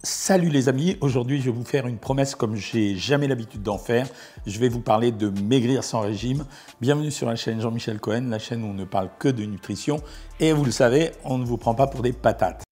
Salut les amis, aujourd'hui je vais vous faire une promesse comme j'ai jamais l'habitude d'en faire. Je vais vous parler de maigrir sans régime. Bienvenue sur la chaîne Jean-Michel Cohen, la chaîne où on ne parle que de nutrition. Et vous le savez, on ne vous prend pas pour des patates.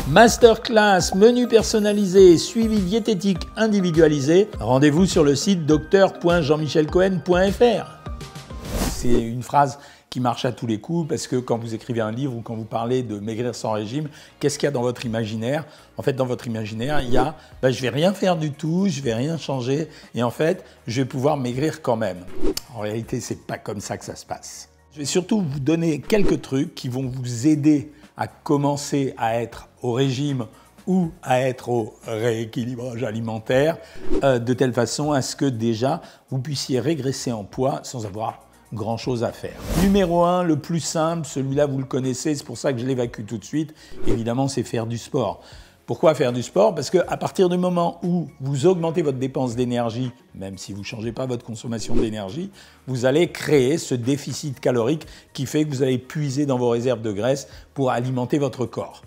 Masterclass, menu personnalisé, suivi diététique individualisé. Rendez-vous sur le site docteur.jeanmichelcohen.fr. C'est une phrase qui marche à tous les coups parce que quand vous écrivez un livre ou quand vous parlez de maigrir sans régime, qu'est-ce qu'il y a dans votre imaginaire? En fait, dans votre imaginaire, il y a je vais rien faire du tout, je vais rien changer et en fait, je vais pouvoir maigrir quand même. En réalité, c'est pas comme ça que ça se passe. Je vais surtout vous donner quelques trucs qui vont vous aider à commencer à être au régime ou à être au rééquilibrage alimentaire de telle façon à ce que déjà vous puissiez régresser en poids sans avoir grand chose à faire. Numéro 1, le plus simple, celui-là vous le connaissez, c'est pour ça que je l'évacue tout de suite, évidemment c'est faire du sport. Pourquoi faire du sport? Parce qu'à partir du moment où vous augmentez votre dépense d'énergie, même si vous ne changez pas votre consommation d'énergie, vous allez créer ce déficit calorique qui fait que vous allez puiser dans vos réserves de graisse pour alimenter votre corps.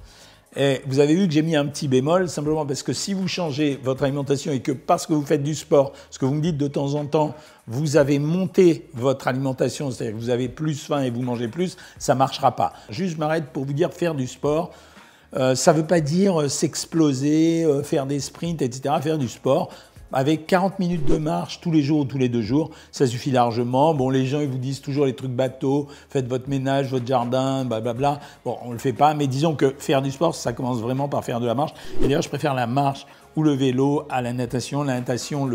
Et vous avez vu que j'ai mis un petit bémol, simplement parce que si vous changez votre alimentation et que parce que vous faites du sport, ce que vous me dites de temps en temps, vous avez monté votre alimentation, c'est-à-dire que vous avez plus faim et vous mangez plus, ça ne marchera pas. Juste, je m'arrête pour vous dire faire du sport. Ça ne veut pas dire s'exploser, faire des sprints, etc. Faire du sport. Avec 40 minutes de marche tous les jours ou tous les 2 jours, ça suffit largement. Bon, les gens ils vous disent toujours les trucs bateaux, faites votre ménage, votre jardin, blablabla. Bon, on ne le fait pas, mais disons que faire du sport, ça commence vraiment par faire de la marche. Et d'ailleurs, je préfère la marche ou le vélo à la natation. La natation,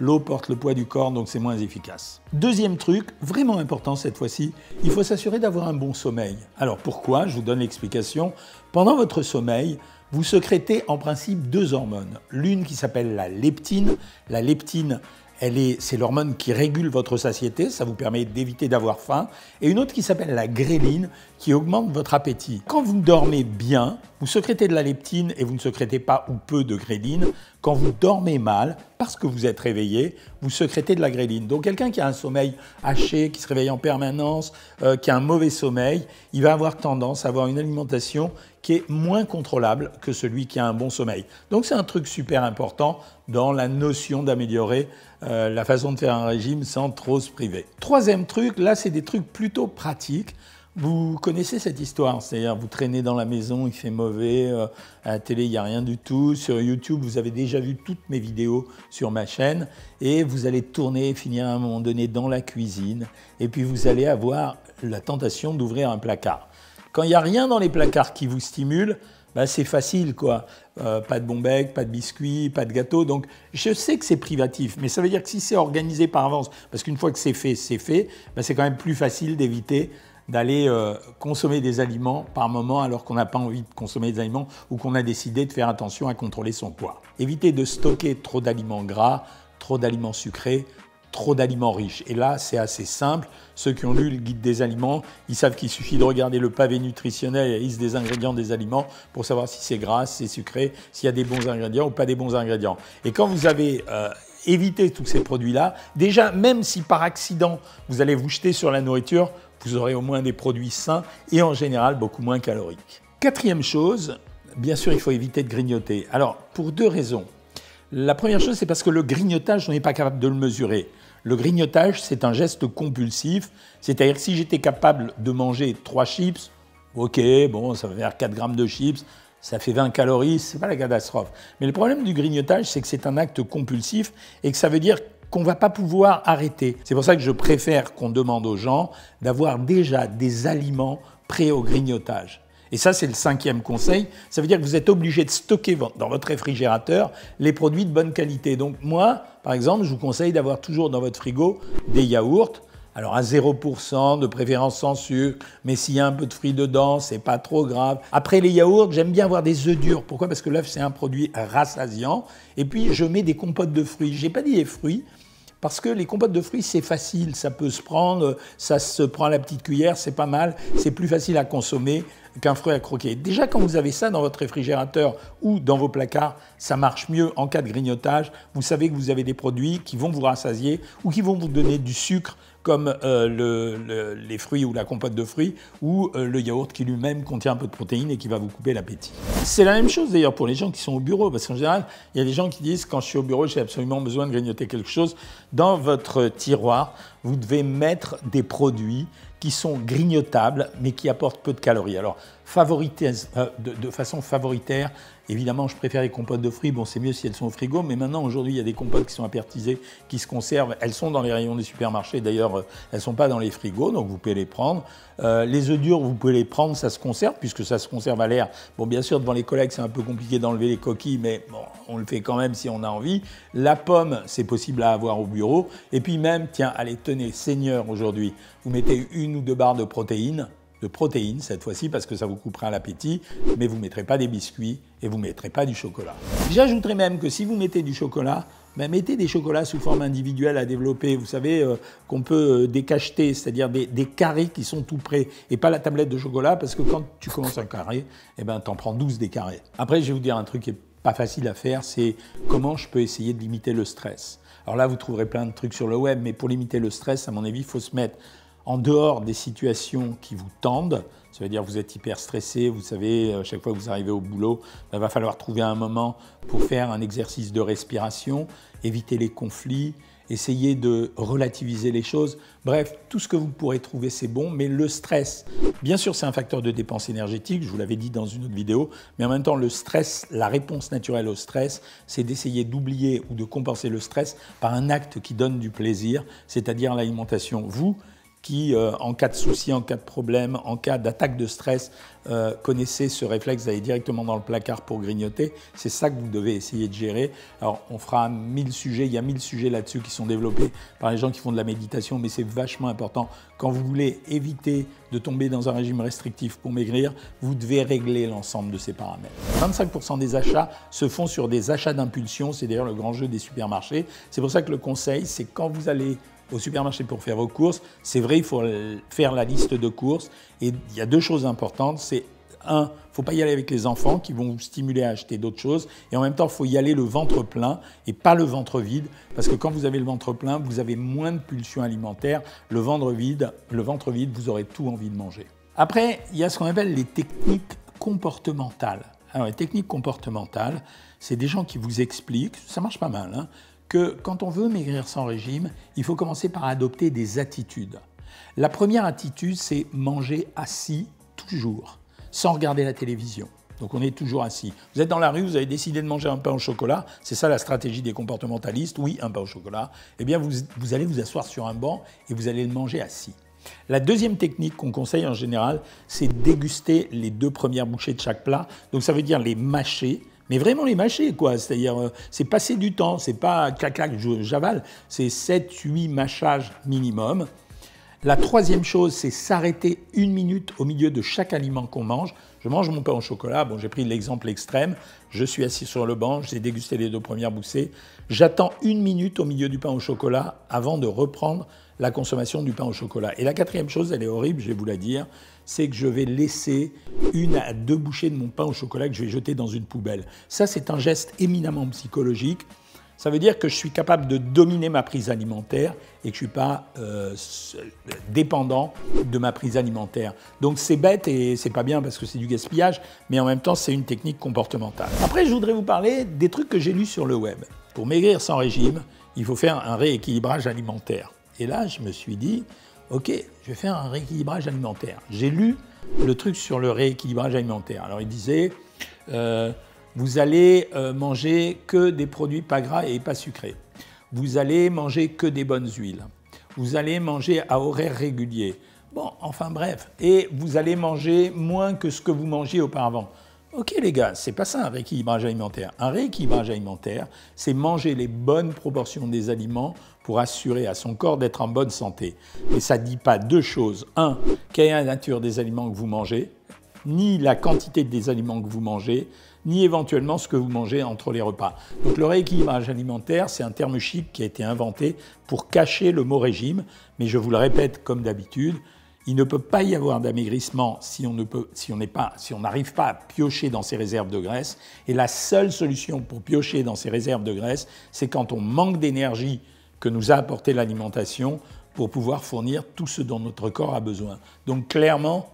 l'eau porte le poids du corps, donc c'est moins efficace. Deuxième truc, vraiment important cette fois-ci, il faut s'assurer d'avoir un bon sommeil. Alors pourquoi? Je vous donne l'explication. Pendant votre sommeil, vous sécrétez en principe 2 hormones. L'une qui s'appelle la leptine. La leptine, c'est l'hormone qui régule votre satiété, ça vous permet d'éviter d'avoir faim. Et une autre qui s'appelle la gréline, qui augmente votre appétit. Quand vous dormez bien, vous sécrétez de la leptine et vous ne sécrétez pas ou peu de gréline. Quand vous dormez mal, parce que vous êtes réveillé, vous sécrétez de la gréline. Donc quelqu'un qui a un sommeil haché, qui se réveille en permanence, qui a un mauvais sommeil, il va avoir tendance à avoir une alimentation qui est moins contrôlable que celui qui a un bon sommeil. Donc c'est un truc super important dans la notion d'améliorer la façon de faire un régime sans trop se priver. Troisième truc, là c'est des trucs plutôt pratiques. Vous connaissez cette histoire, c'est-à-dire vous traînez dans la maison, il fait mauvais, à la télé il n'y a rien du tout, sur YouTube vous avez déjà vu toutes mes vidéos sur ma chaîne et vous allez tourner et finir à un moment donné dans la cuisine et puis vous allez avoir la tentation d'ouvrir un placard. Quand il n'y a rien dans les placards qui vous stimule, c'est facile quoi. Pas de bonbec, pas de biscuits, pas de gâteau. Donc je sais que c'est privatif, mais ça veut dire que si c'est organisé par avance, parce qu'une fois que c'est fait, c'est quand même plus facile d'éviter d'aller consommer des aliments par moment alors qu'on n'a pas envie de consommer des aliments ou qu'on a décidé de faire attention à contrôler son poids. Évitez de stocker trop d'aliments gras, trop d'aliments sucrés, trop d'aliments riches. Et là, c'est assez simple. Ceux qui ont lu le guide des aliments, ils savent qu'il suffit de regarder le pavé nutritionnel et la liste des ingrédients des aliments pour savoir si c'est gras, si c'est sucré, s'il y a des bons ingrédients ou pas des bons ingrédients. Et quand vous avez évité tous ces produits-là, déjà, même si par accident, vous allez vous jeter sur la nourriture, vous aurez au moins des produits sains et en général beaucoup moins caloriques. Quatrième chose, bien sûr, il faut éviter de grignoter. Alors, pour 2 raisons. La première chose, c'est parce que le grignotage, on n'est pas capable de le mesurer. Le grignotage, c'est un geste compulsif, c'est-à-dire que si j'étais capable de manger 3 chips, ok, bon, ça va faire 4 grammes de chips, ça fait 20 calories, c'est pas la catastrophe. Mais le problème du grignotage, c'est que c'est un acte compulsif et que ça veut dire qu'on ne va pas pouvoir arrêter. C'est pour ça que je préfère qu'on demande aux gens d'avoir déjà des aliments prêts au grignotage. Et ça, c'est le 5e conseil. Ça veut dire que vous êtes obligé de stocker dans votre réfrigérateur les produits de bonne qualité. Donc moi, par exemple, je vous conseille d'avoir toujours dans votre frigo des yaourts. Alors à 0%, de préférence sans sucre, mais s'il y a un peu de fruits dedans, c'est pas trop grave. Après les yaourts, j'aime bien avoir des œufs durs. Pourquoi? Parce que l'œuf, c'est un produit rassasiant. Et puis, je mets des compotes de fruits. J'ai pas dit les fruits, parce que les compotes de fruits, c'est facile, ça peut se prendre, ça se prend à la petite cuillère, c'est pas mal, c'est plus facile à consommer qu'un fruit à croquer. Déjà, quand vous avez ça dans votre réfrigérateur ou dans vos placards, ça marche mieux en cas de grignotage. Vous savez que vous avez des produits qui vont vous rassasier ou qui vont vous donner du sucre, comme les fruits ou la compote de fruits, ou le yaourt qui lui-même contient un peu de protéines et qui va vous couper l'appétit. C'est la même chose d'ailleurs pour les gens qui sont au bureau, parce qu'en général, il y a des gens qui disent « quand je suis au bureau, j'ai absolument besoin de grignoter quelque chose ». Dans votre tiroir, vous devez mettre des produits qui sont grignotables, mais qui apportent peu de calories. Alors, de façon favoritaire, évidemment, je préfère les compotes de fruits. Bon, c'est mieux si elles sont au frigo, mais maintenant, aujourd'hui, il y a des compotes qui sont apertisées, qui se conservent. Elles sont dans les rayons des supermarchés. D'ailleurs, elles ne sont pas dans les frigos, donc vous pouvez les prendre. Les œufs durs, vous pouvez les prendre, ça se conserve, puisque ça se conserve à l'air. Bon, bien sûr, devant les collègues, c'est un peu compliqué d'enlever les coquilles, mais bon, on le fait quand même si on a envie. La pomme, c'est possible à avoir au bureau. Et puis même, tiens, allez, tenez, Seigneur, aujourd'hui, vous mettez 1 ou 2 barres de protéines cette fois-ci, parce que ça vous coupera l'appétit, mais vous ne mettrez pas des biscuits et vous ne mettrez pas du chocolat. J'ajouterai même que si vous mettez du chocolat, ben mettez des chocolats sous forme individuelle à développer. Vous savez qu'on peut décacheter, c'est-à-dire des carrés qui sont tout prêts, et pas la tablette de chocolat, parce que quand tu commences un carré, eh ben, tu en prends 12 des carrés. Après, je vais vous dire un truc qui n'est pas facile à faire, c'est comment je peux essayer de limiter le stress. Alors là, vous trouverez plein de trucs sur le web, mais pour limiter le stress, à mon avis, il faut se mettre en dehors des situations qui vous tendent. Ça veut dire que vous êtes hyper stressé, vous savez, chaque fois que vous arrivez au boulot, il va falloir trouver un moment pour faire un exercice de respiration, éviter les conflits, essayer de relativiser les choses. Bref, tout ce que vous pourrez trouver, c'est bon, mais le stress, bien sûr, c'est un facteur de dépense énergétique, je vous l'avais dit dans une autre vidéo, mais en même temps, le stress, la réponse naturelle au stress, c'est d'essayer d'oublier ou de compenser le stress par un acte qui donne du plaisir, c'est-à-dire l'alimentation. Vous, qui, en cas de souci, en cas de problème, en cas d'attaque de stress, connaissez ce réflexe d'aller directement dans le placard pour grignoter. C'est ça que vous devez essayer de gérer. Alors, on fera 1000 sujets, il y a 1000 sujets là-dessus qui sont développés par les gens qui font de la méditation, mais c'est vachement important. Quand vous voulez éviter de tomber dans un régime restrictif pour maigrir, vous devez régler l'ensemble de ces paramètres. 25% des achats se font sur des achats d'impulsion, c'est d'ailleurs le grand jeu des supermarchés. C'est pour ça que le conseil, c'est quand vous allez au supermarché pour faire vos courses, c'est vrai, il faut faire la liste de courses. Et il y a 2 choses importantes. C'est 1, il ne faut pas y aller avec les enfants qui vont vous stimuler à acheter d'autres choses. Et en même temps, il faut y aller le ventre plein et pas le ventre vide. Parce que quand vous avez le ventre plein, vous avez moins de pulsions alimentaires. Le ventre vide, vous aurez tout envie de manger. Après, il y a ce qu'on appelle les techniques comportementales. Alors, les techniques comportementales, c'est des gens qui vous expliquent, ça marche pas mal, hein, que quand on veut maigrir sans régime, il faut commencer par adopter des attitudes. La première attitude, c'est manger assis toujours, sans regarder la télévision. Donc on est toujours assis. Vous êtes dans la rue, vous avez décidé de manger un pain au chocolat, c'est ça la stratégie des comportementalistes, oui, un pain au chocolat, eh bien vous allez vous asseoir sur un banc et vous allez le manger assis. La deuxième technique qu'on conseille en général, c'est déguster les 2 premières bouchées de chaque plat. Donc ça veut dire les mâcher, mais vraiment les mâcher, quoi. C'est-à-dire, c'est passer du temps, c'est pas clac-clac, j'avale, c'est 7-8 mâchages minimum. La troisième chose, c'est s'arrêter 1 minute au milieu de chaque aliment qu'on mange. Je mange mon pain au chocolat, bon, j'ai pris l'exemple extrême, je suis assis sur le banc, j'ai dégusté les 2 premières bouchées, j'attends 1 minute au milieu du pain au chocolat avant de reprendre la consommation du pain au chocolat. Et la 4e chose, elle est horrible, je vais vous la dire, c'est que je vais laisser 1 à 2 bouchées de mon pain au chocolat que je vais jeter dans une poubelle. Ça, c'est un geste éminemment psychologique. Ça veut dire que je suis capable de dominer ma prise alimentaire et que je ne suis pas dépendant de ma prise alimentaire. Donc c'est bête et c'est pas bien parce que c'est du gaspillage, mais en même temps, c'est une technique comportementale. Après, je voudrais vous parler des trucs que j'ai lus sur le web. Pour maigrir sans régime, il faut faire un rééquilibrage alimentaire. Et là, je me suis dit, OK, je vais faire un rééquilibrage alimentaire. J'ai lu le truc sur le rééquilibrage alimentaire. Alors, il disait, vous allez manger que des produits pas gras et pas sucrés. Vous allez manger que des bonnes huiles. Vous allez manger à horaires réguliers. Bon, enfin bref. Et vous allez manger moins que ce que vous mangiez auparavant. Ok les gars, c'est pas ça un rééquilibrage alimentaire. Un rééquilibrage alimentaire, c'est manger les bonnes proportions des aliments pour assurer à son corps d'être en bonne santé. Et ça ne dit pas 2 choses. 1, quelle est la nature des aliments que vous mangez, ni la quantité des aliments que vous mangez, ni éventuellement ce que vous mangez entre les repas. Donc le rééquilibrage alimentaire, c'est un terme chic qui a été inventé pour cacher le mot régime, mais je vous le répète comme d'habitude, Il ne peut pas y avoir d'amaigrissement si on n'arrive pas à piocher dans ses réserves de graisse. Et la seule solution pour piocher dans ses réserves de graisse, c'est quand on manque d'énergie que nous a apporté l'alimentation pour pouvoir fournir tout ce dont notre corps a besoin. Donc clairement,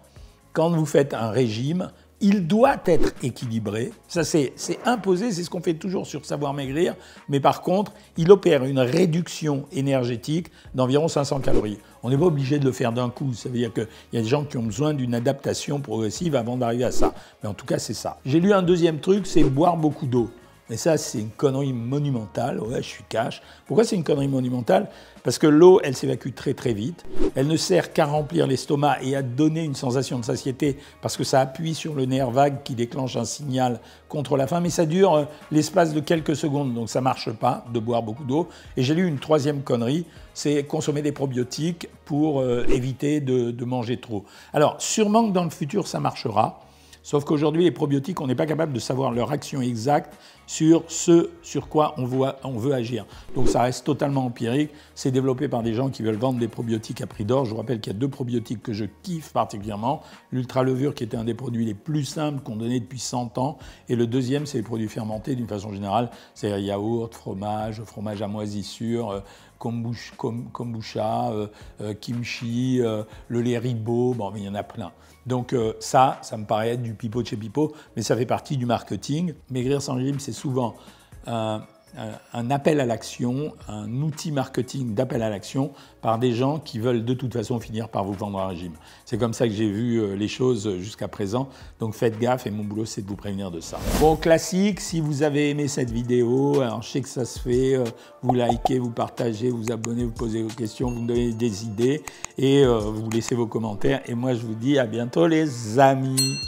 quand vous faites un régime, il doit être équilibré. Ça, c'est imposé, c'est ce qu'on fait toujours sur Savoir Maigrir. Mais par contre, il opère une réduction énergétique d'environ 500 calories. On n'est pas obligé de le faire d'un coup. Ça veut dire qu'il y a des gens qui ont besoin d'une adaptation progressive avant d'arriver à ça. Mais en tout cas, c'est ça. J'ai lu un deuxième truc, c'est boire beaucoup d'eau. Et ça, c'est une connerie monumentale. Ouais, je suis cash. Pourquoi c'est une connerie monumentale? Parce que l'eau, elle s'évacue très très vite. Elle ne sert qu'à remplir l'estomac et à donner une sensation de satiété parce que ça appuie sur le nerf vague qui déclenche un signal contre la faim. Mais ça dure l'espace de quelques secondes, donc ça ne marche pas de boire beaucoup d'eau. Et j'ai lu une troisième connerie, c'est consommer des probiotiques pour éviter de manger trop. Alors, sûrement que dans le futur, ça marchera. Sauf qu'aujourd'hui, les probiotiques, on n'est pas capable de savoir leur action exacte sur ce sur quoi on veut agir. Donc ça reste totalement empirique. C'est développé par des gens qui veulent vendre des probiotiques à prix d'or. Je vous rappelle qu'il y a 2 probiotiques que je kiffe particulièrement. L'ultra-levure, qui était un des produits les plus simples qu'on donnait depuis 100 ans. Et le deuxième, c'est les produits fermentés d'une façon générale. C'est yaourt, fromage à moisissure, kombucha, kimchi, le lait Ribot, bon, mais il y en a plein. Donc ça me paraît être du pipeau de chez pipeau, mais ça fait partie du marketing. Maigrir sans régime, c'est souvent un appel à l'action, un outil marketing d'appel à l'action par des gens qui veulent de toute façon finir par vous vendre un régime. C'est comme ça que j'ai vu les choses jusqu'à présent, donc faites gaffe et mon boulot c'est de vous prévenir de ça. Bon, classique, si vous avez aimé cette vidéo, alors je sais que ça se fait, vous likez, vous partagez, vous abonnez, vous posez vos questions, vous me donnez des idées et vous laissez vos commentaires et moi je vous dis à bientôt les amis.